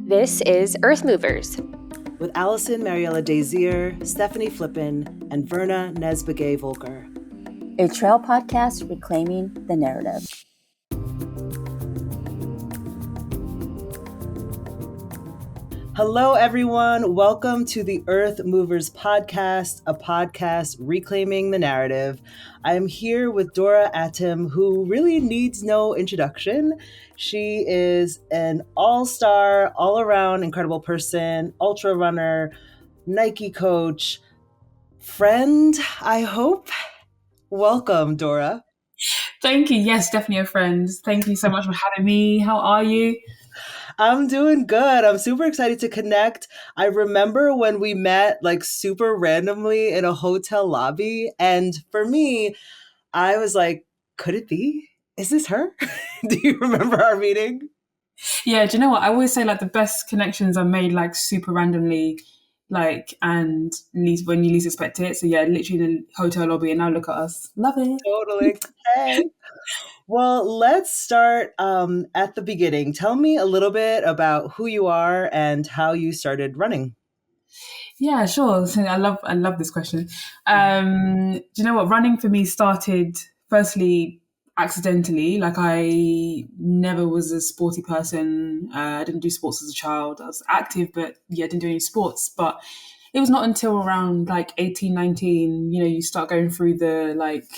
This is Earthmovers with Alison Mariella Désir, Stephanie Flippin, and Verna Nesbegay-Volker. A trail podcast reclaiming the narrative. Hello, everyone. Welcome to the Earthmovers podcast, a podcast reclaiming the narrative. I am here with Dora Atim, who really needs no introduction. She is an all-star, all-around incredible person, ultra runner, Nike coach, friend, I hope. Welcome, Dora. Thank you. Yes, definitely a friend. Thank you so much for having me. How are you? I'm doing good. I'm super excited to connect. I remember when we met like super randomly in a hotel lobby. And for me, I was like, could it be? Is this her? Do you remember our meeting? Yeah, do you know what? I always say like the best connections are made like super randomly, like, and least when you least expect it. So yeah, literally in a hotel lobby, and now look at us. Love it. Totally. Hey. Well, let's start at the beginning. Tell me a little bit about who you are and how you started running. Yeah, sure. So I love this question. Do you know what? Running for me started firstly accidentally. Like I never was a sporty person. I didn't do sports as a child. I was active, but yeah, I didn't do any sports. But it was not until around like 18, 19, you start going through the like,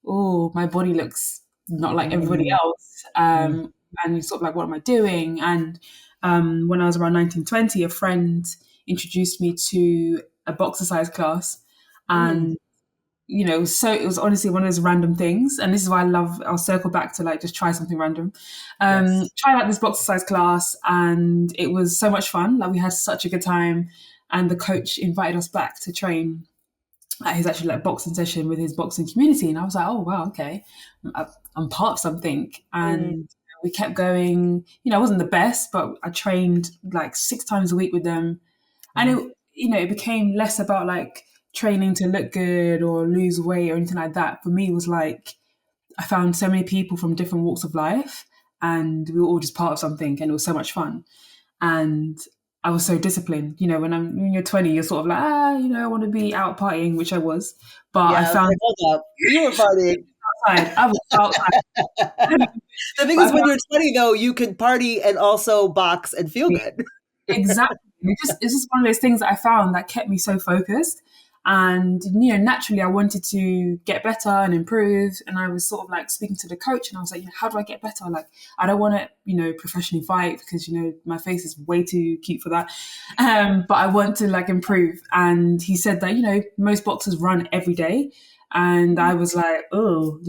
oh, my body looks not like everybody else. And you sort of like, what am I doing? And when I was around 19, 20, a friend introduced me to a boxercise class. And, so it was honestly one of those random things. And this is why I'll circle back to like, just try something random. Try out this boxercise class and it was so much fun. Like we had such a good time. And the coach invited us back to train at his actually like boxing session with his boxing community. And I was like, oh, wow, okay. I'm part of something. And we kept going. I wasn't the best, but I trained like 6 times a week with them. And it became less about like training to look good or lose weight or anything like that. For me, it was like, I found so many people from different walks of life and we were all just part of something and it was so much fun. And I was so disciplined. When you're 20, you're sort of like, I want to be out partying, which I was. But yeah, I found like, hold up, you were partying. Outside. I was outside. The thing is, when you're 20, though, you can party and also box and feel good. Exactly. It's just one of those things that I found that kept me so focused. And, naturally I wanted to get better and improve. And I was sort of like speaking to the coach and I was like, how do I get better? Like, I don't want to, professionally fight because, my face is way too cute for that. But I want to like improve. And he said that, most boxers run every day. And I was like, oh,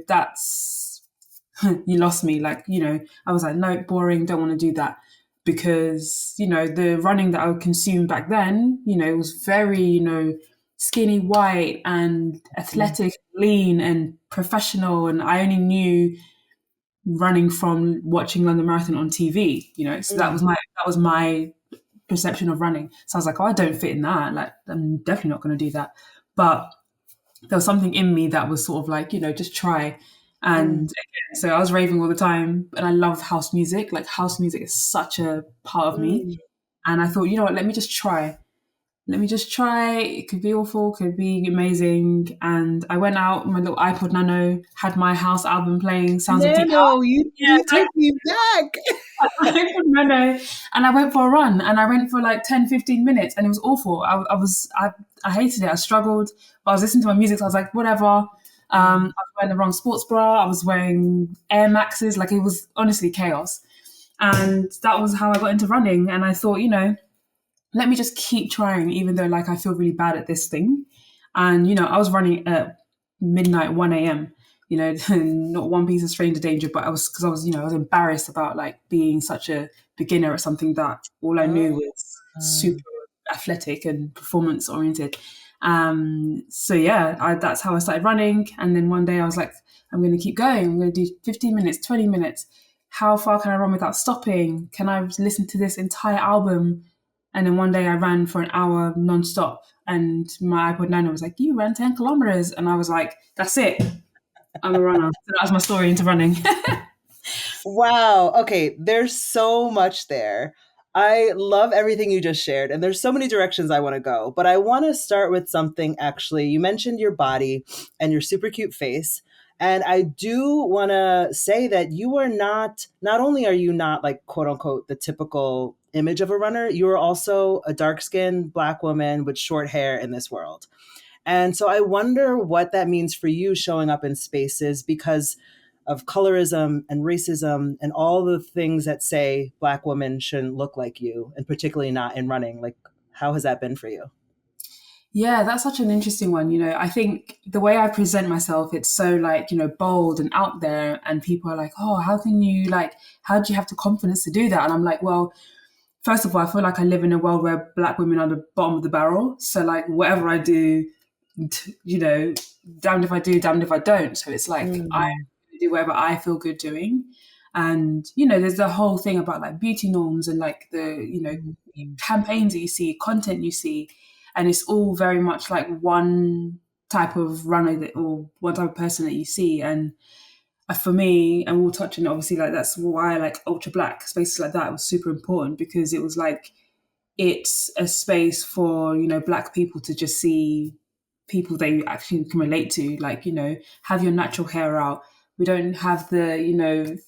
that's, you lost me. Like, I was like, no, boring. Don't want to do that. Because, the running that I would consume back then, it was very, skinny white and athletic, lean and professional. And I only knew running from watching London Marathon on TV, so that was my perception of running. So I was like, oh, I don't fit in that. Like, I'm definitely not going to do that. But there was something in me that was sort of like, just try. And again, so I was raving all the time and I love house music. Like house music is such a part of me. And I thought, you know what, let me just try. It could be awful, could be amazing. And I went out, my little iPod Nano, had my house album playing, Sounds of Deep House. You took me back. iPod Nano, and I went for a run and I went for like 10, 15 minutes and it was awful. I hated it. I struggled, but I was listening to my music. So I was like, whatever. I was wearing the wrong sports bra. I was wearing Air Maxes. Like it was honestly chaos. And that was how I got into running. And I thought, let me just keep trying, even though like I feel really bad at this thing. And, I was running at midnight, 1 a.m., not one piece of stranger danger, but I was embarrassed about like being such a beginner at something that all I knew was super athletic and performance oriented. So yeah, that's how I started running. And then one day I was like, I'm going to keep going. I'm going to do 15 minutes, 20 minutes. How far can I run without stopping? Can I listen to this entire album? And then one day I ran for an hour nonstop and my iPod Nano was like, you ran 10 kilometers. And I was like, that's it. I'm a runner. So that was my story into running. Wow. Okay. There's so much there. I love everything you just shared, and there's so many directions I want to go. But I want to start with something actually. You mentioned your body and your super cute face. And I do want to say that you are not only are you not like quote unquote the typical image of a runner, you are also a dark skinned Black woman with short hair in this world. And so I wonder what that means for you showing up in spaces because of colorism and racism and all the things that say Black women shouldn't look like you, and particularly not in running. Like, how has that been for you? Yeah, that's such an interesting one. I think the way I present myself, it's so like, bold and out there. And people are like, oh, how do you have the confidence to do that? And I'm like, well, first of all, I feel like I live in a world where Black women are the bottom of the barrel. So like whatever I do, damned if I do, damned if I don't. So it's like I do whatever I feel good doing. And, there's the whole thing about like beauty norms and like the, campaigns that you see, content you see. And it's all very much like one type of runner or one type of person that you see. And for me, and we'll touch on it, obviously, like that's why like Ultra Black spaces like that was super important because it was like, it's a space for, Black people to just see people they actually can relate to, like, have your natural hair out. We don't have the,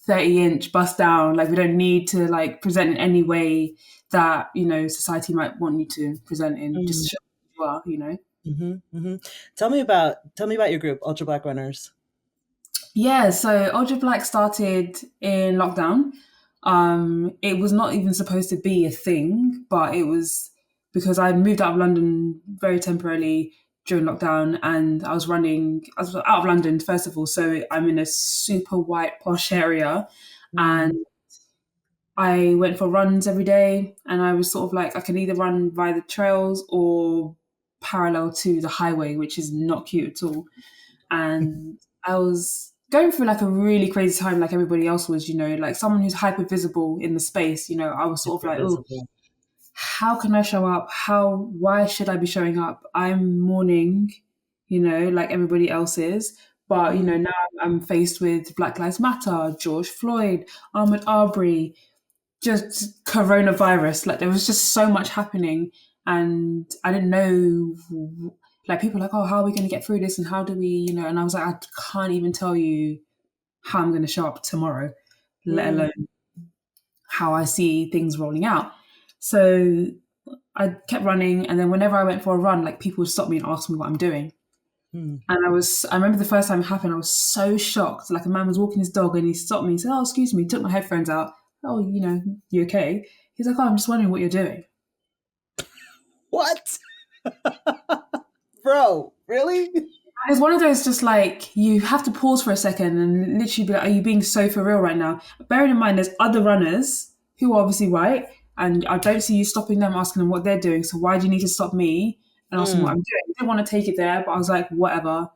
30-inch bust down. Like, we don't need to like present in any way that, society might want you to present in. Just show who you are. Tell me about your group, Ultra Black Runners. Yeah, so Ultra Black started in lockdown. It was not even supposed to be a thing, but it was because I moved out of London very temporarily during lockdown, and I was out of London first of all, so I'm in a super white posh area, and I went for runs every day, and I was sort of like I can either run via the trails or parallel to the highway, which is not cute at all. And I was going through like a really crazy time, like everybody else was, like someone who's hyper visible in the space. I was sort of like, oh, how can I show up? Why should I be showing up? I'm mourning, like everybody else is. But, now I'm faced with Black Lives Matter, George Floyd, Ahmaud Arbery, just coronavirus. Like there was just so much happening. And I didn't know, like people are like, oh, how are we going to get through this? And how do we, and I was like, I can't even tell you how I'm going to show up tomorrow, let alone how I see things rolling out. So I kept running. And then whenever I went for a run, like people would stop me and ask me what I'm doing. And I remember the first time it happened, I was so shocked. Like a man was walking his dog and he stopped me and said, oh, excuse me, took my headphones out. Oh, you okay? He's like, oh, I'm just wondering what you're doing. What? Bro, really? It's one of those just like, you have to pause for a second and literally be like, are you being so for real right now? Bearing in mind, there's other runners who are obviously white, and I don't see you stopping them, asking them what they're doing. So why do you need to stop me and ask them what I'm doing? I didn't want to take it there, but I was like, whatever.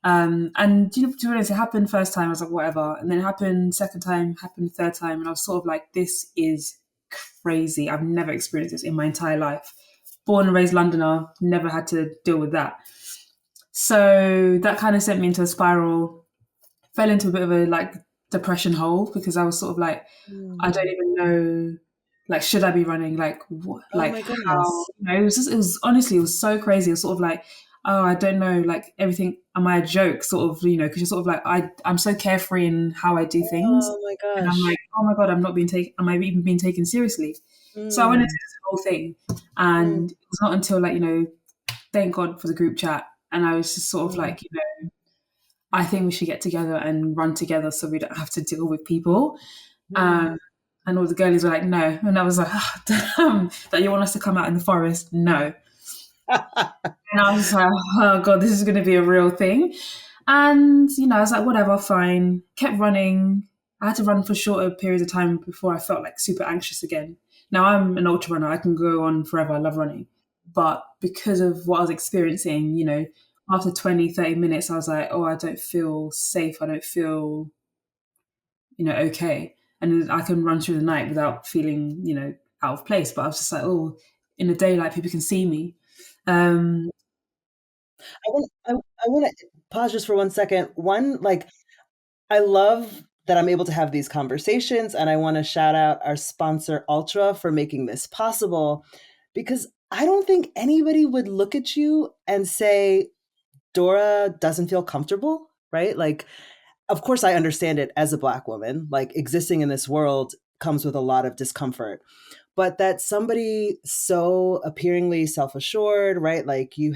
And to be honest, it happened first time, I was like, whatever. And then it happened second time, happened third time. And I was sort of like, this is crazy. I've never experienced this in my entire life. Born and raised Londoner, never had to deal with that. So that kind of sent me into a spiral, fell into a bit of a like depression hole because I was sort of like, I don't even know, like, should I be running? Like, what? Like, how? It was honestly, it was so crazy. It was sort of like, oh, I don't know, like everything. Am I a joke? Sort of, because you're sort of like, I'm so carefree in how I do things. Oh my gosh. And I'm like, oh my God, I'm not being taken. Am I even being taken seriously? So I went into this whole thing, and it was not until like, thank God for the group chat. And I was just sort of like, I think we should get together and run together so we don't have to deal with people. And all the girlies were like, no. And I was like, oh, damn, that you want us to come out in the forest? No. And I was like, oh God, this is going to be a real thing. And, I was like, whatever, fine. Kept running. I had to run for shorter periods of time before I felt like super anxious again. Now I'm an ultra runner. I can go on forever. I love running. But because of what I was experiencing, after 20, 30 minutes, I was like, oh, I don't feel safe. I don't feel, okay. And I can run through the night without feeling, out of place. But I was just like, oh, in the daylight, people can see me. I want to pause just for 1 second. One, like, I love that I'm able to have these conversations. And I want to shout out our sponsor, Ultra, for making this possible, because I don't think anybody would look at you and say, Dora doesn't feel comfortable, right? Like, of course, I understand it as a Black woman, like existing in this world comes with a lot of discomfort. But that somebody so appearingly self-assured, right? Like you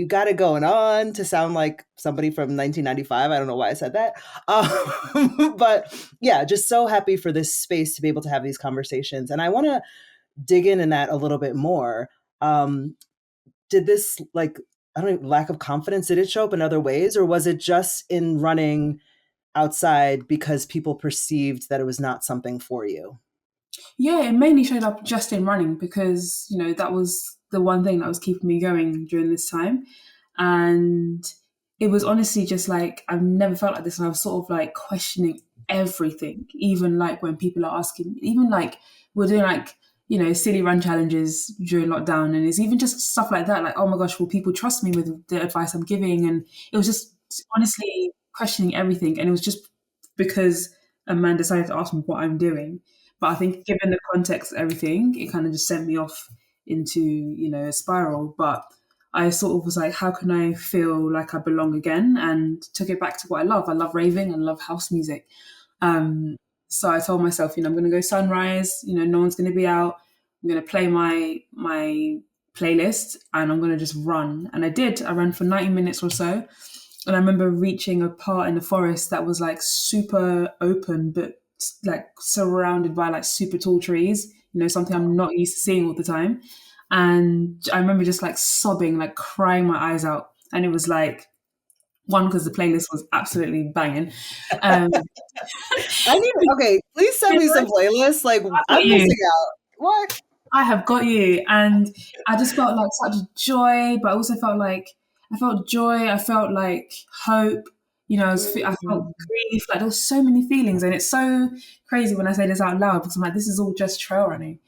got it going on to sound like somebody from 1995. I don't know why I said that. But yeah, just so happy for this space to be able to have these conversations. And I want to dig in that a little bit more. Did this, like, I don't know, lack of confidence, did it show up in other ways, or was it just in running outside because people perceived that it was not something for you? Yeah, it mainly showed up just in running because, that was the one thing that was keeping me going during this time. And it was honestly just like, I've never felt like this. And I was sort of like questioning everything, even like when people are asking, even like we're doing like, silly run challenges during lockdown. And it's even just stuff like that. Like, oh my gosh, will people trust me with the advice I'm giving? And it was just honestly questioning everything. And it was just because a man decided to ask me what I'm doing. But I think given the context of everything, it kind of just sent me off into, a spiral. But I sort of was like, how can I feel like I belong again? And took it back to what I love. I love raving and love house music. So I told myself, I'm going to go sunrise, no one's going to be out. I'm going to play my playlist and I'm going to just run. And I did. I ran for 90 minutes or so. And I remember reaching a part in the forest that was like super open, but like surrounded by like super tall trees, something I'm not used to seeing all the time. And I remember just like sobbing, like crying my eyes out. And it was like, one, because the playlist was absolutely banging. Okay, please send me some playlists. Like, I'm missing out. What? I have got you. And I just felt like such joy, but I also felt joy. I felt like hope. I felt grief. Like there was so many feelings, and it's so crazy when I say this out loud because I'm like, this is all just trail running.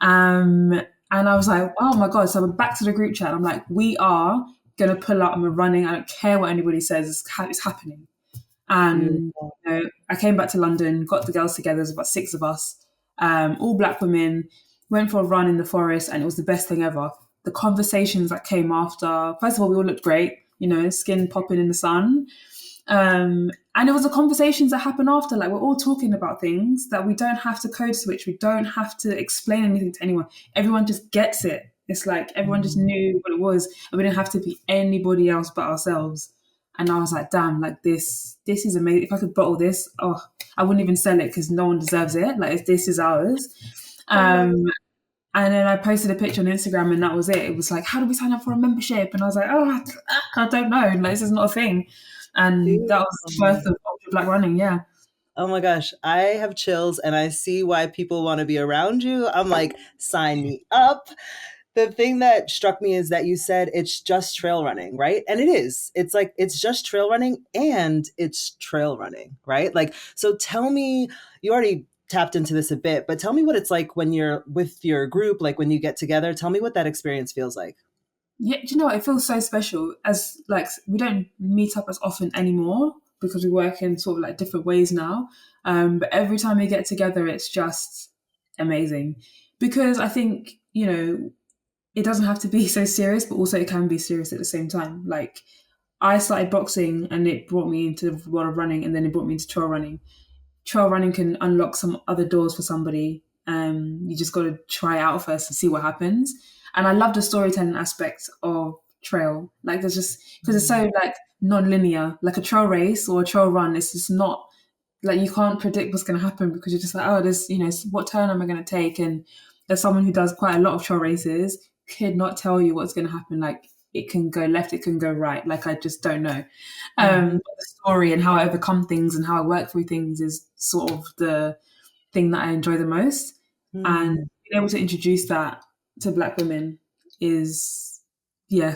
And I was like, oh my God. So I'm back to the group chat. I'm like, we are going to pull up and we're running. I don't care what anybody says. It's happening. And I came back to London, got the girls together. There's about 6 of us, all Black women, went for a run in the forest, and it was the best thing ever. The conversations that came after, first of all, we all looked great, skin popping in the sun. And it was the conversations that happened after, like we're all talking about things that we don't have to code switch. We don't have to explain anything to anyone. Everyone just gets it. It's like everyone just knew what it was, and we didn't have to be anybody else but ourselves. And I was like, damn, like this is amazing. If I could bottle this, I wouldn't even sell it because no one deserves it. Like this is ours. And then I posted a picture on Instagram and that was it. It was like, how do we sign up for a membership? And I was like, I don't know. Like, this is not a thing. And that was the birth of Ultra Black Running, yeah. Oh my gosh, I have chills and I see why people want to be around you. I'm like, sign me up. The thing that struck me is that you said it's just trail running, right? And it is. It's like, it's just trail running and it's trail running, right? Like, so tell me, you already tapped into this a bit, but tell me what it's like when you're with your group, like when you get together. Tell me what that experience feels like. Yeah, do you know what? It feels so special. As like we don't meet up as often anymore because we work in sort of like different ways now. But every time we get together, it's just amazing because I think, it doesn't have to be so serious, but also it can be serious at the same time. Like I started boxing and it brought me into the world of running, and then it brought me into trail running. Trail running can unlock some other doors for somebody. You just got to try it out first and see what happens. And I love the storytelling aspect of trail. Like there's just, because it's so like non-linear, like a trail race or a trail run. It's just not like, you can't predict what's going to happen because you're just like, oh, there's, what turn am I going to take? And there's someone who does quite a lot of trail races could not tell you what's going to happen. Like it can go left, it can go right. Like I just don't know. But the story and how I overcome things and how I work through things is sort of the thing that I enjoy the most. And being able to introduce that to Black women is,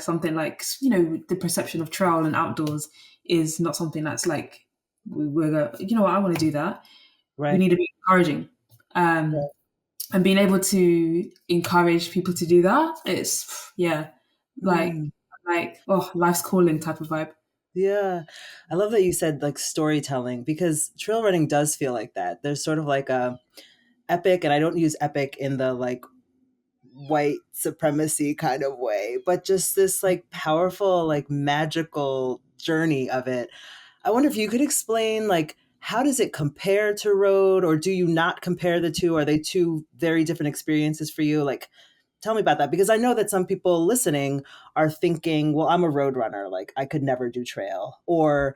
something like, the perception of trail and outdoors is not something that's like, we're you know what, I want to do that. Right. We need to be encouraging. And being able to encourage people to do that, it's, life's calling type of vibe. Yeah. I love that you said like storytelling because trail running does feel like that. There's sort of like a epic, and I don't use epic in the like white supremacy kind of way, but just this like powerful, like magical journey of it. I wonder if you could explain like how does it compare to road, or do you not compare the two? Are they two very different experiences for you? Like tell me about that because I know that some people listening are thinking, well, I'm a road runner, like I could never do trail, or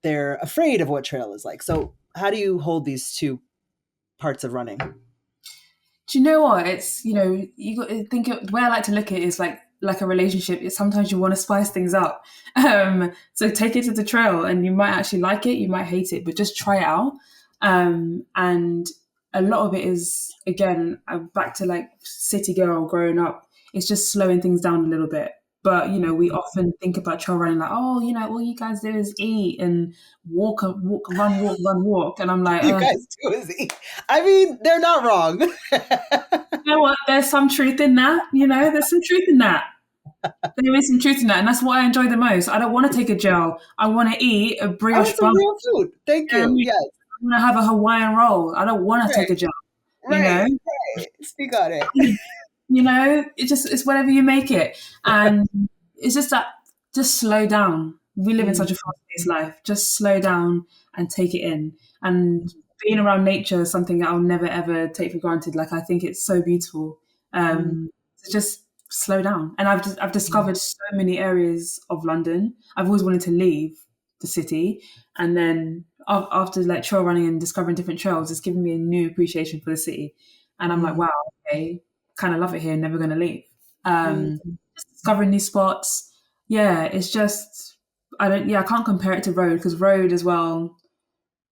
they're afraid of what trail is like. So how do you hold these two parts of running? Do you know what? It's, you got to think the way I like to look at it is like a relationship. It's sometimes you want to spice things up. So take it to the trail and you might actually like it, you might hate it, but just try it out. And a lot of it is, again, I'm back to like city girl growing up. It's just slowing things down a little bit. But, we often think about trail running like, oh, all you guys do is eat and walk, walk, run, walk, run, walk. And I'm like, You guys do is eat. I mean, they're not wrong. you know what? There's some truth in that. There's some truth in that. There is some truth in that, and that's what I enjoy the most. I don't want to take a gel. I want to eat a I brioche want some bun. real food. Thank you. And Yes. I want to have a Hawaiian roll. I don't want to take a gel. Right. Speak on it. It's whatever you make it, and it's just that. Just slow down. We live in such a fast-paced life. Just slow down and take it in. And being around nature is something that I'll never ever take for granted. Like I think it's so beautiful. So just slow down. And I've discovered so many areas of London. I've always wanted to leave the city, and then after like trail running and discovering different trails, it's given me a new appreciation for the city. And I'm like, wow, okay, kind of love it here. Never going to leave. Just discovering new spots. Yeah, it's just I can't compare it to road because road as well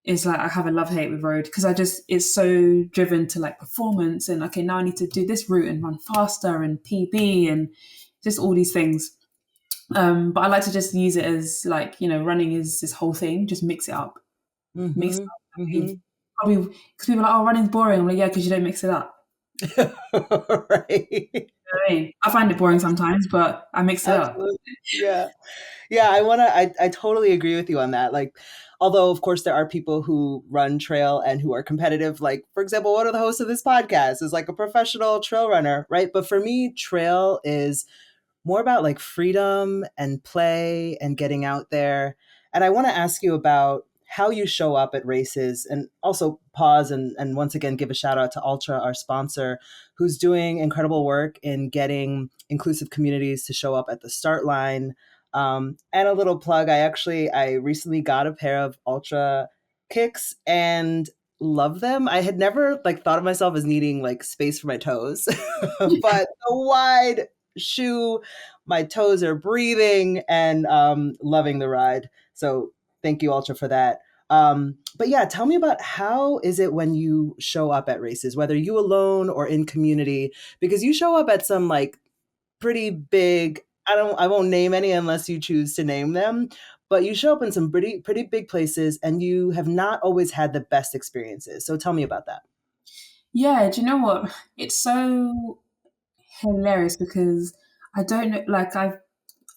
is like I have a love hate with road because it's so driven to like performance and okay now I need to do this route and run faster and PB and just all these things. But I like to just use it as like running is this whole thing. Just mix it up, mix it up. Probably because people are like, oh, running's boring. I'm like, yeah, because you don't mix it up. Right. I mean, I find it boring sometimes, but I mix it up. Yeah. Yeah, I totally agree with you on that. Like, although of course there are people who run trail and who are competitive. Like, for example, one of the hosts of this podcast is like a professional trail runner, right? But for me, trail is more about like freedom and play and getting out there. And I want to ask you about how you show up at races and also pause and once again give a shout out to Ultra, our sponsor, who's doing incredible work in getting inclusive communities to show up at the start line. And a little plug, I recently got a pair of Ultra kicks and love them. I had never like thought of myself as needing like space for my toes, but the wide shoe, my toes are breathing and loving the ride. So thank you, Ultra, for that. But yeah, tell me about how is it when you show up at races, whether you alone or in community, because you show up at some like pretty big, I won't name any unless you choose to name them, but you show up in some pretty big places and you have not always had the best experiences. So tell me about that. Yeah, do you know what? It's so hilarious because I don't know, like I've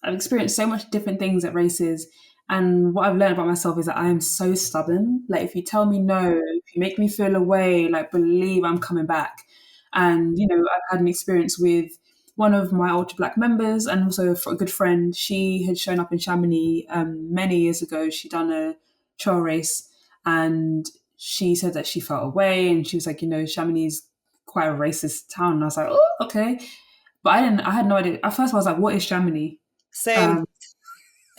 experienced so much different things at races, and what I've learned about myself is that I am so stubborn. Like if you tell me no, if you make me feel away, like believe I'm coming back. And I've had an experience with one of my Ultra Black members and also a good friend. She had shown up in Chamonix many years ago. She'd done a trail race and she said that she felt away and she was like, Chamonix is quite a racist town. And I was like, oh, okay. But I had no idea. At first I was like, what is Chamonix? Same.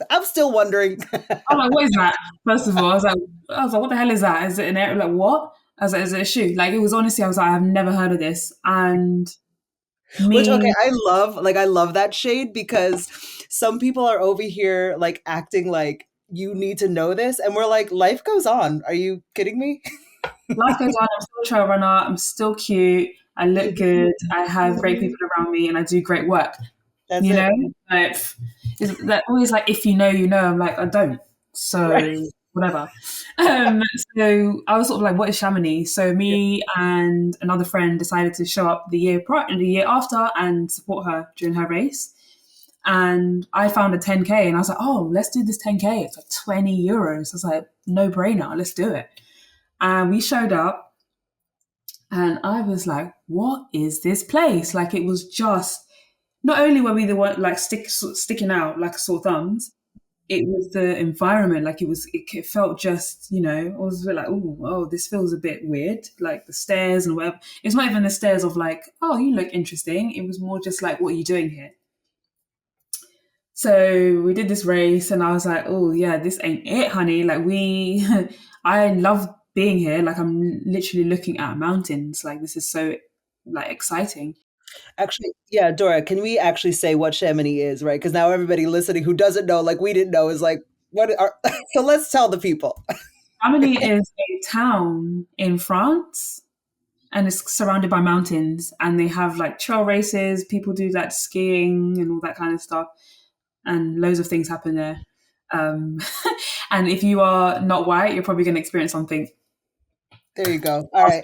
I'm still wondering. I'm like, what is that? First of all, I was like, what the hell is that? Is it an area? Like, what? I was like, is it a shoe? Like, it was honestly, I was like, I've never heard of this. And Which, okay, I love that shade because some people are over here like acting like you need to know this. And we're like, life goes on. Are you kidding me? Life goes on. I'm still a trail runner. I'm still cute. I look good. I have great people around me and I do great work. That's it. Like, is that always like, if you know, I'm like, I don't. So whatever. So I was sort of like, what is Chamonix? So me and another friend decided to show up the year after and support her during her race. And I found a 10K and I was like, oh, let's do this 10K. It's like 20 euros. I was like, no brainer, let's do it. And we showed up and I was like, what is this place? Like, it was just, not only were we the one like sticking out like sore thumbs, it was the environment. Like it felt just, I was a bit like, oh, this feels a bit weird. Like the stairs and whatever. It's not even the stairs of like, oh, you look interesting. It was more just like, what are you doing here? So we did this race and I was like, oh yeah, this ain't it, honey. Like I love being here. Like I'm literally looking at mountains. Like this is so like exciting. Actually, yeah, Dora, can we actually say what Chamonix is, right? Because now everybody listening who doesn't know, like we didn't know, is like, what are, so let's tell the people. Chamonix is a town in France and it's surrounded by mountains and they have like trail races, people do like skiing and all that kind of stuff. And loads of things happen there. And if you are not white, you're probably going to experience something. There you go. All right.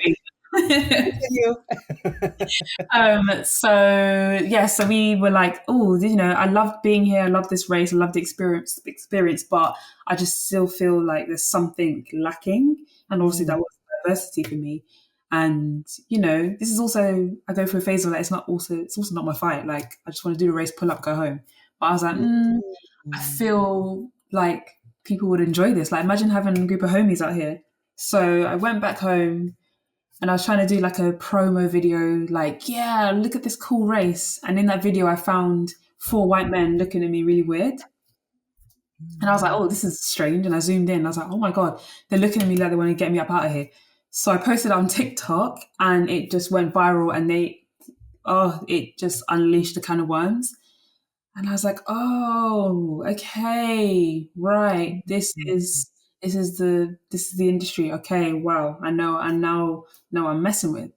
So we were like, oh, I love being here. I love this race. I love the experience, but I just still feel like there's something lacking. And obviously that was diversity for me. And, this is also, I go through a phase of like, it's also not my fight. Like, I just want to do the race, pull up, go home. But I was like, I feel like people would enjoy this. Like, imagine having a group of homies out here. So I went back home and I was trying to do like a promo video, like, yeah, look at this cool race. And in that video, I found 4 white men looking at me really weird. And I was like, oh, this is strange. And I zoomed in. I was like, oh my God, they're looking at me like they want to get me up out of here. So I posted it on TikTok and it just went viral and it just unleashed a can of worms. And I was like, oh, okay, right. This is the industry. Okay, wow. I now know I'm messing with.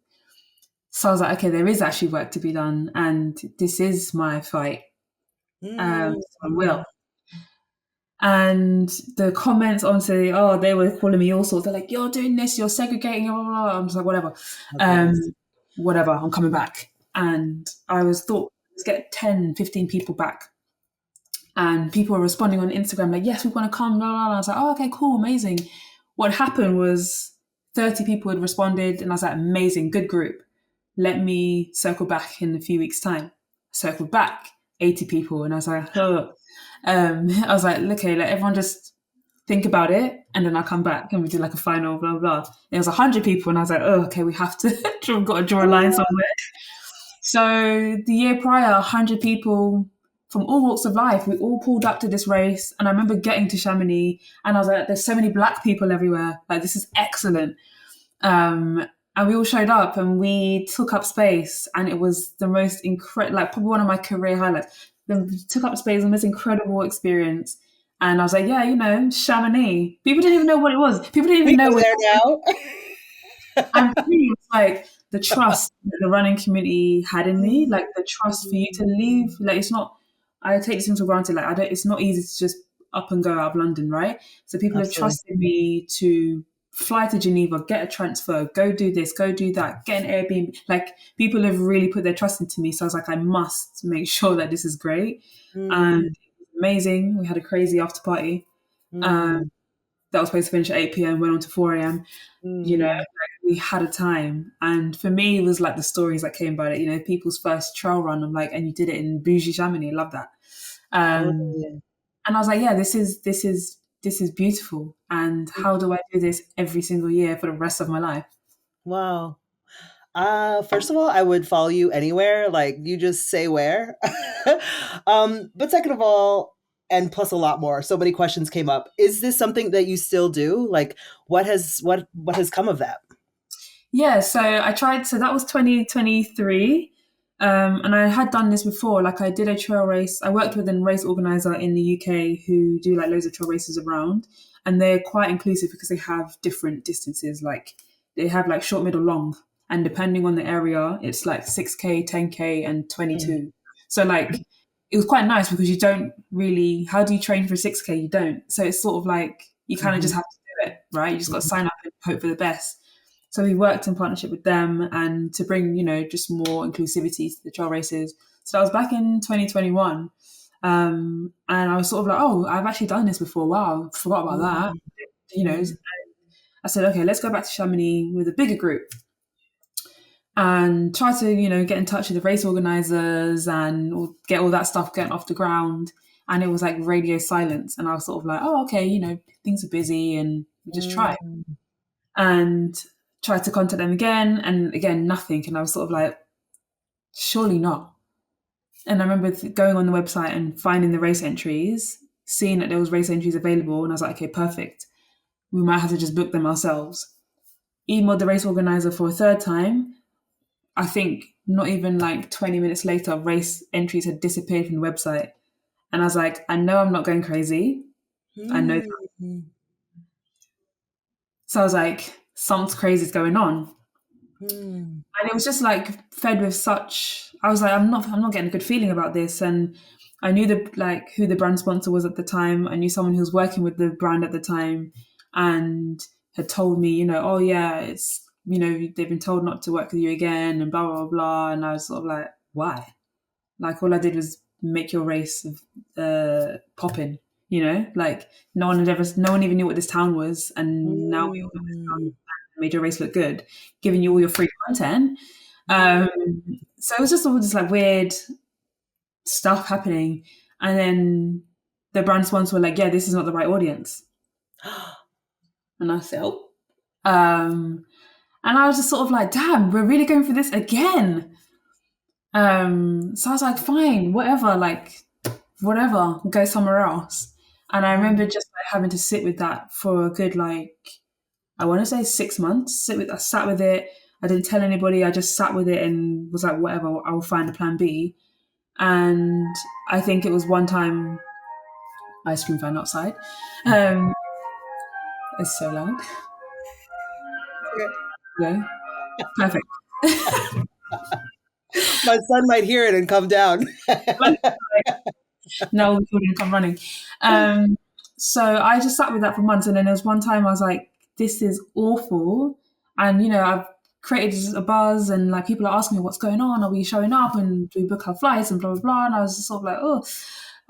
So I was like, okay, there is actually work to be done, and this is my fight. So I will. And the comments onto, they were calling me all sorts. They're like, you're doing this, you're segregating, blah, blah, blah. I'm just like, whatever. Okay. Whatever, I'm coming back. And I thought, let's get 10, 15 people back. And people were responding on Instagram like, yes, we want to come, blah, blah, blah. I was like, oh, okay, cool, amazing. What happened was 30 people had responded and I was like, amazing, good group. Let me circle back in a few weeks' time. Circled back, 80 people. And I was like, oh. I was like, okay, let everyone just think about it. And then I'll come back and we do like a final, blah, blah, blah. And it was 100 people. And I was like, oh, okay, we have to, we've got to draw a line somewhere. So the year prior, 100 people from all walks of life, we all pulled up to this race. And I remember getting to Chamonix and I was like, there's so many Black people everywhere. Like, this is excellent. And we all showed up and we took up space and it was the most incredible, like probably one of my career highlights. We took up space, the most incredible experience. And I was like, yeah, Chamonix. People didn't even know what it was. People didn't even know what it was. And for me, it's like the trust that the running community had in me, like the trust for you to leave. Like, it's not, I take these things for granted. Like, it's not easy to just up and go out of London, right? So people have trusted me to fly to Geneva, get a transfer, go do this, go do that, get an Airbnb. Like, people have really put their trust into me. So I was like, I must make sure that this is great. And it was amazing. We had a crazy after party. That was supposed to finish at 8 p.m, went on to 4 a.m. Like, we had a time. And for me, it was like the stories that came about it, people's first trail run. I'm like, and you did it in bougie Chamonix. I love that. And I was like, yeah, this is beautiful. And how do I do this every single year for the rest of my life? Wow. First of all, I would follow you anywhere. Like, you just say where. But second of all, and plus a lot more, so many questions came up. Is this something that you still do? Like, what has come of that? Yeah, so I tried. So that was 2023. And I had done this before. Like, I did a trail race. I worked with a race organizer in the UK who do like loads of trail races around, and they're quite inclusive because they have different distances. Like, they have like short, middle, long, and depending on the area, it's like 6K, 10K, and 22. So like, it was quite nice because you don't really. How do you train for 6K? You don't. So it's sort of like you kind of just have to do it, right? You just got to sign up and hope for the best. So we worked in partnership with them and to bring, just more inclusivity to the trail races. So that was back in 2021. And I was sort of like, oh, I've actually done this before. Wow, forgot about that. You know, I said, okay, let's go back to Chamonix with a bigger group and try to, get in touch with the race organizers and get all that stuff getting off the ground. And it was like radio silence. And I was sort of like, oh, okay, things are busy and we just try. And tried to contact them again and again, nothing. And I was sort of like, surely not. And I remember going on the website and finding the race entries, seeing that there was race entries available. And I was like, okay, perfect. We might have to just book them ourselves. Emailed the race organizer for a third time. I think not even like 20 minutes later, race entries had disappeared from the website. And I was like, I know I'm not going crazy. I know that. So I was like, something crazy is going on. And it was just like fed with such, I was like, I'm not getting a good feeling about this. And I knew who the brand sponsor was at the time. I knew someone who was working with the brand at the time and had told me, oh yeah, it's, they've been told not to work with you again and blah, blah, blah. And I was sort of like, why? Like all I did was make your race popping, like no one even knew what this town was. And now we all know this town made your race look good, giving you all your free content. So it was just all this like weird stuff happening. And then the brand sponsors were like, yeah, this is not the right audience. And I said, oh. And I was just sort of like, damn, we're really going for this again. So I was like, fine, whatever, go somewhere else. And I remember just like having to sit with that for a good, I want to say 6 months. I sat with it. I didn't tell anybody. I just sat with it and was like, whatever, I will find a plan B. And I think it was one time, ice cream fan outside. It's so loud. Yeah, perfect. My son might hear it and come down. No, we couldn't come running. So I just sat with that for months. And then there was one time I was like, this is awful. And, I've created a buzz and like people are asking me what's going on. Are we showing up and do we book our flights and blah, blah, blah. And I was just sort of like,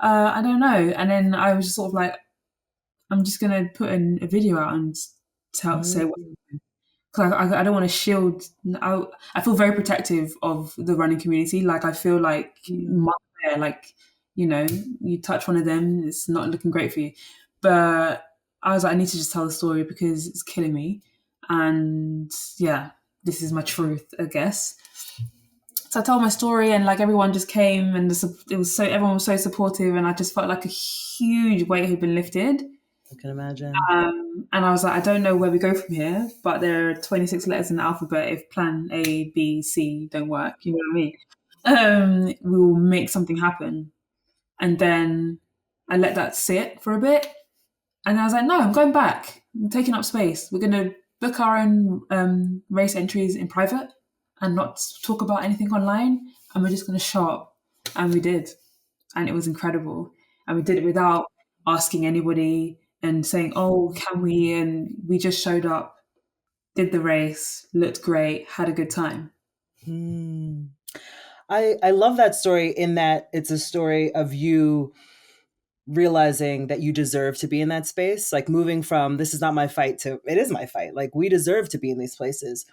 I don't know. And then I was just sort of like, I'm just going to put in a video out and say what. Because I don't want to shield. I feel very protective of the running community. Like I feel like you touch one of them, it's not looking great for you. But I was like, I need to just tell the story because it's killing me. And yeah, this is my truth, I guess. So I told my story and like everyone just came and everyone was so supportive and I just felt like a huge weight had been lifted. I can imagine. And I was like, I don't know where we go from here, but there are 26 letters in the alphabet. If plan A, B, C don't work, you know what I mean? We will make something happen. And then I let that sit for a bit. And I was like, no, I'm going back. I'm taking up space. We're going to book our own race entries in private and not talk about anything online. And we're just going to show up. And we did. And it was incredible. And we did it without asking anybody and saying, oh, can we? And we just showed up, did the race, looked great, had a good time. I love that story in that it's a story of you realizing that you deserve to be in that space, like moving from this is not my fight to it is my fight. Like we deserve to be in these places,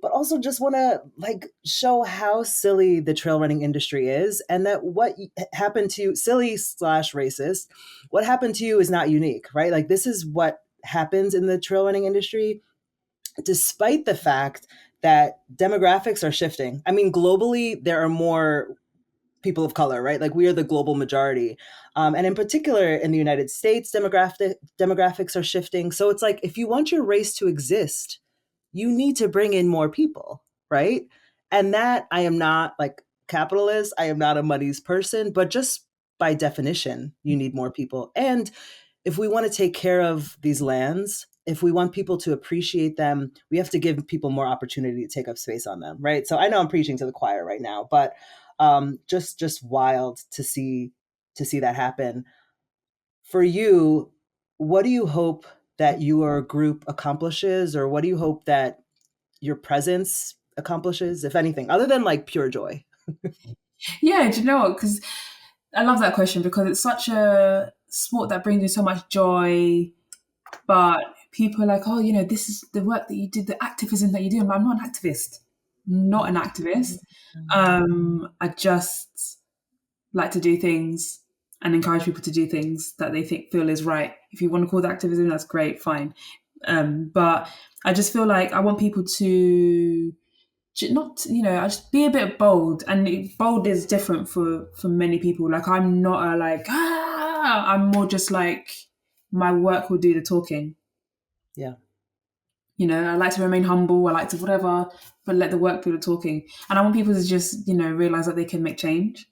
but also just want to like show how silly the trail running industry is and that what happened to you, silly / racist, what happened to you is not unique, right? Like this is what happens in the trail running industry, despite the fact that demographics are shifting. I mean, globally, there are more people of color, right? Like we are the global majority. And in particular, in the United States, demographics are shifting. So it's like, if you want your race to exist, you need to bring in more people, right? And that I am not like capitalist. I am not a money's person, but just by definition, you need more people. And if we want to take care of these lands, if we want people to appreciate them, we have to give people more opportunity to take up space on them, right? So I know I'm preaching to the choir right now, but just wild to see that happen. For you, what do you hope that your group accomplishes, or what do you hope that your presence accomplishes, if anything, other than like pure joy? Yeah, do you know what? Because I love that question because it's such a sport that brings you so much joy, but people are like, oh, this is the work that you did, the activism that you do. I'm not an activist. Not an activist. I just like to do things and encourage people to do things that they feel is right. If you want to call that activism, that's great, fine. But I just feel like I want people to not, I just be a bit bold, and bold is different for many people. Like I'm not I'm more just like my work will do the talking. Yeah. I like to remain humble. I like to whatever, but let the work do the talking. And I want people to just, realize that they can make change.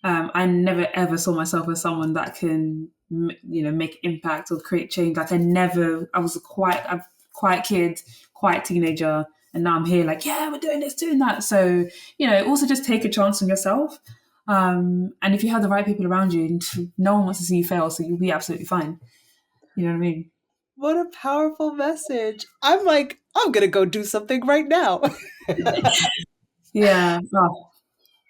I never ever saw myself as someone that can, make impact or create change. Like I was a quiet kid, quiet teenager. And now I'm here like, yeah, we're doing this, doing that. So, also just take a chance on yourself. And if you have the right people around you, no one wants to see you fail. So you'll be absolutely fine. You know what I mean? What a powerful message. I'm like, I'm going to go do something right now. Yeah. Oh.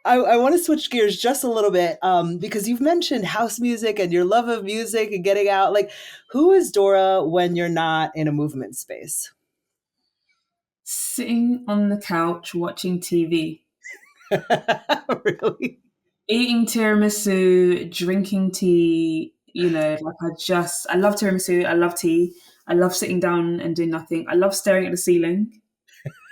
I want to switch gears just a little bit because you've mentioned house music and your love of music and getting out. Like, who is Dora when you're not in a movement space? Sitting on the couch watching TV. Really? Eating tiramisu, drinking tea, I love tiramisu, I love tea, I love sitting down and doing nothing. I love staring at the ceiling.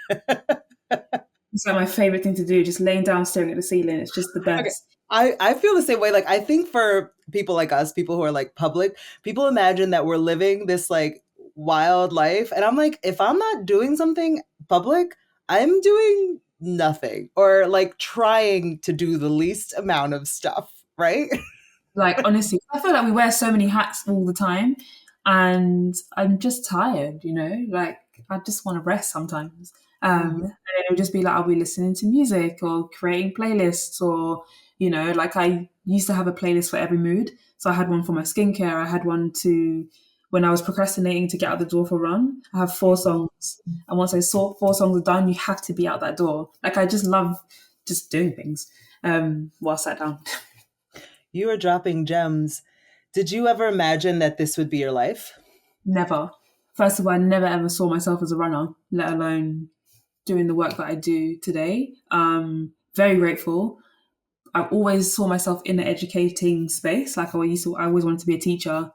It's like my favorite thing to do, just laying down, staring at the ceiling. It's just the best. Okay. I feel the same way. Like, I think for people like us, people who are like public, people imagine that we're living this like wild life. And I'm like, if I'm not doing something public, I'm doing nothing or like trying to do the least amount of stuff, right? Like, honestly, I feel like we wear so many hats all the time and I'm just tired, like I just want to rest sometimes. And it'll just be like, I'll be listening to music or creating playlists or, like I used to have a playlist for every mood. So I had one for my skincare. I had one when I was procrastinating to get out the door for a run. I have 4 songs. And once I saw 4 songs are done, you have to be out that door. Like I just love just doing things while I sat down. You are dropping gems. Did you ever imagine that this would be your life? Never. First of all, I never ever saw myself as a runner, let alone doing the work that I do today. Very grateful. I always saw myself in the educating space. Like I always wanted to be a teacher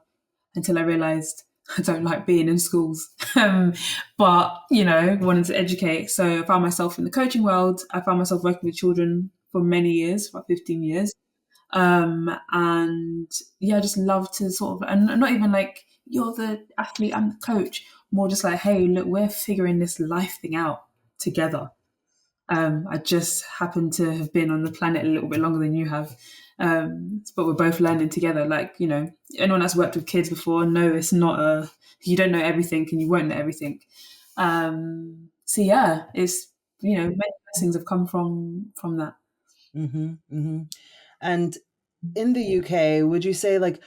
until I realized I don't like being in schools. But, wanted to educate. So I found myself in the coaching world. I found myself working with children for many years, about 15 years. And yeah, I just love to sort of, and not even like, you're the athlete, I'm the coach. More just like, hey, look, we're figuring this life thing out together. I just happen to have been on the planet a little bit longer than you have. But we're both learning together. Like, anyone that's worked with kids before, no, it's not you don't know everything and you won't know everything. So yeah, it's, many blessings have come from that. Mm-hmm, mm-hmm. And in the UK, would you say like,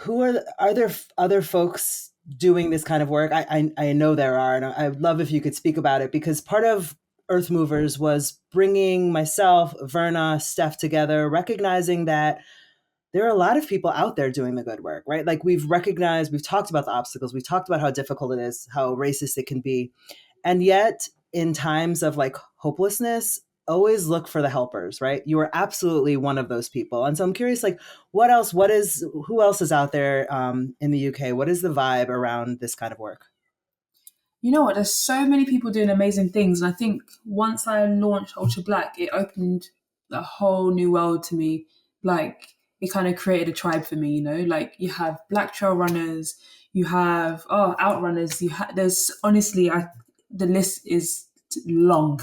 are there other folks doing this kind of work? I know there are, and I'd love if you could speak about it, because part of Earthmovers was bringing myself, Verna, Steph together, recognizing that there are a lot of people out there doing the good work, right? Like we've talked about the obstacles, we've talked about how difficult it is, how racist it can be. And yet in times of like hopelessness, always look for the helpers, right? You are absolutely one of those people. And so I'm curious, like, who else is out there in the UK? What is the vibe around this kind of work? You know what? There's so many people doing amazing things. And I think once I launched Ultra Black, it opened a whole new world to me. Like it kind of created a tribe for me, like you have Black trail runners, you have, outrunners. There's honestly, the list is long.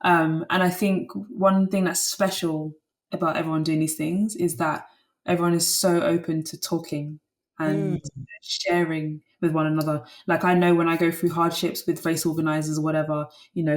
And I think one thing that's special about everyone doing these things is that everyone is so open to talking and sharing with one another. Like I know when I go through hardships with race organizers or whatever,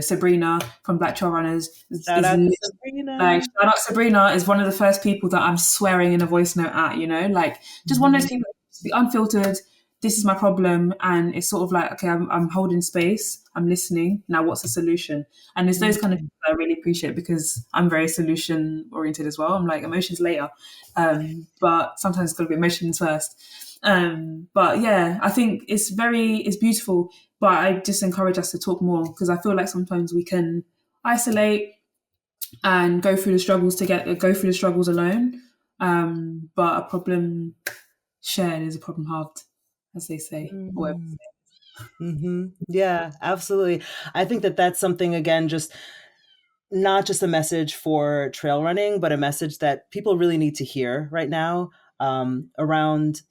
Sabrina from Black Trail Runners Shout out Sabrina is one of the first people that I'm swearing in a voice note at, like just one of those people, be unfiltered, this is my problem, and it's sort of like, okay, I'm holding space, I'm listening. Now, what's the solution? And it's those kind of people that I really appreciate, because I'm very solution oriented as well. I'm like, emotions later, but sometimes it's got to be emotions first. But yeah, I think it's beautiful. But I just encourage us to talk more, because I feel like sometimes we can isolate and go through the struggles alone. But a problem shared is a problem halved, as they say. Yeah, absolutely. I think that that's something, again, just not just a message for trail running, but a message that people really need to hear right now, around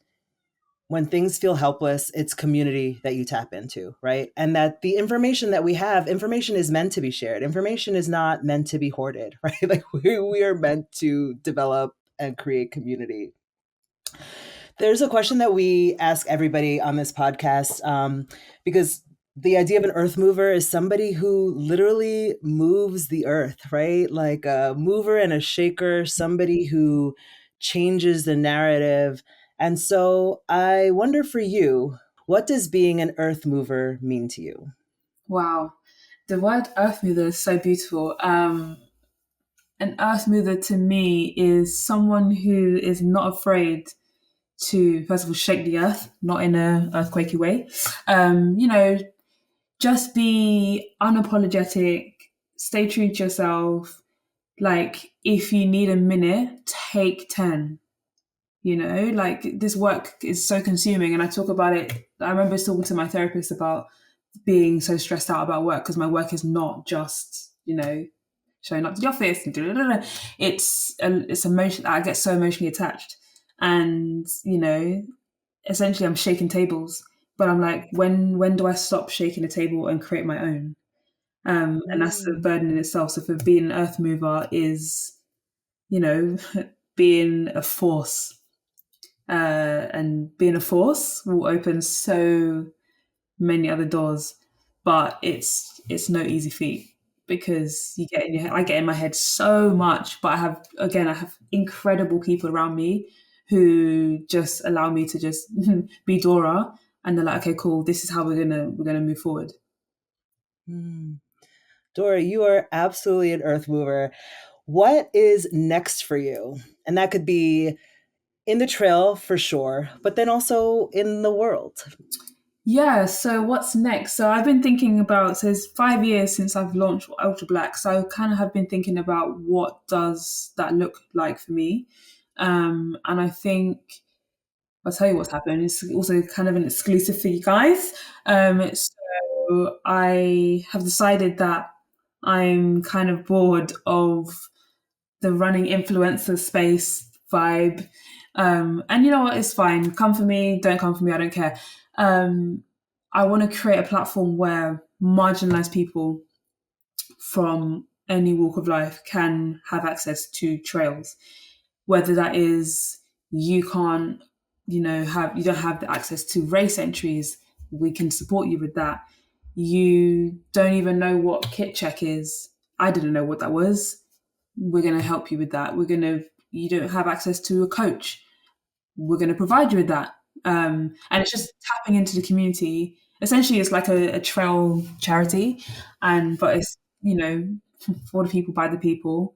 when things feel helpless, it's community that you tap into, right? And that the information that we have, information is meant to be shared. Information is not meant to be hoarded, right? Like we are meant to develop and create community. There's a question that we ask everybody on this podcast, because the idea of an earth mover is somebody who literally moves the earth, right? Like a mover and a shaker, somebody who changes the narrative. And so I wonder for you, what does being an earth mover mean to you? Wow. The word earth mover is so beautiful. An earth mover to me is someone who is not afraid to, first of all, shake the earth, not in a earthquakey way. Just be unapologetic, stay true to yourself. Like, if you need a minute, take 10. Like, this work is so consuming, and I talk about it. I remember talking to my therapist about being so stressed out about work, because my work is not just, showing up to the office and it's emotion. I get so emotionally attached, and essentially I'm shaking tables. But I'm like, when do I stop shaking a table and create my own? And that's the burden in itself. So for being an earth mover is, being a force. And being a force will open so many other doors, but it's no easy feat, because you get in your head. I get in my head so much, but I have incredible people around me who just allow me to just be Dora, and they're like, okay, cool, this is how we're gonna move forward. Dora, you are absolutely an earth mover. What is next for you? And that could be in the trail for sure, but then also in the world. Yeah, so what's next? So I've been thinking about, so it's 5 years since I've launched Ultra Black. So I kind of have been thinking about, what does that look like for me? And I think I'll tell you what's happened. It's also kind of an exclusive for you guys. So I have decided that I'm kind of bored of the running influencer space vibe. And you know what? It's fine. Come for me, don't come for me. I don't care. I want to create a platform where marginalized people from any walk of life can have access to trails, whether that is you don't have the access to race entries. We can support you with that. You don't even know what kit check is. I didn't know what that was. We're going to help you with that. You don't have access to a coach. We're going to provide you with that. And it's just tapping into the community. Essentially, it's like a trail charity, but it's, for the people, by the people.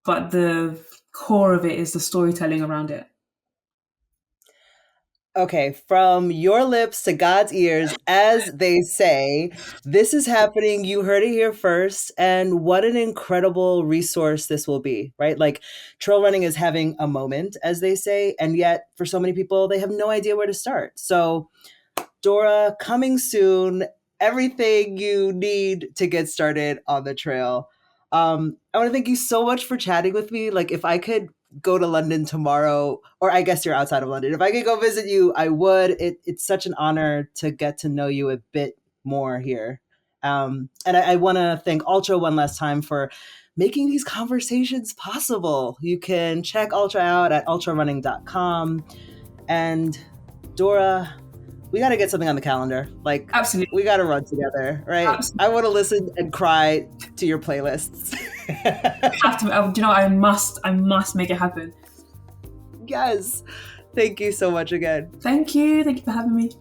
But the core of it is the storytelling around it. Okay, from your lips to God's ears, as they say, this is happening. You heard it here first. And what an incredible resource this will be, right? Like, trail running is having a moment, as they say. And yet, for so many people, they have no idea where to start. So, Dora, coming soon, everything you need to get started on the trail. I want to thank you so much for chatting with me. Like, if I could go to London tomorrow, or I guess you're outside of London, if I could go visit you, I would. It's such an honor to get to know you a bit more here. And I want to thank Ultra one last time for making these conversations possible. You can check Ultra out at ultrarunning.com. And Dora, we got to get something on the calendar. Like, absolutely, we got to run together, right? Absolutely. I want to listen and cry to your playlists. I must make it happen. Yes. Thank you so much again. Thank you. Thank you for having me.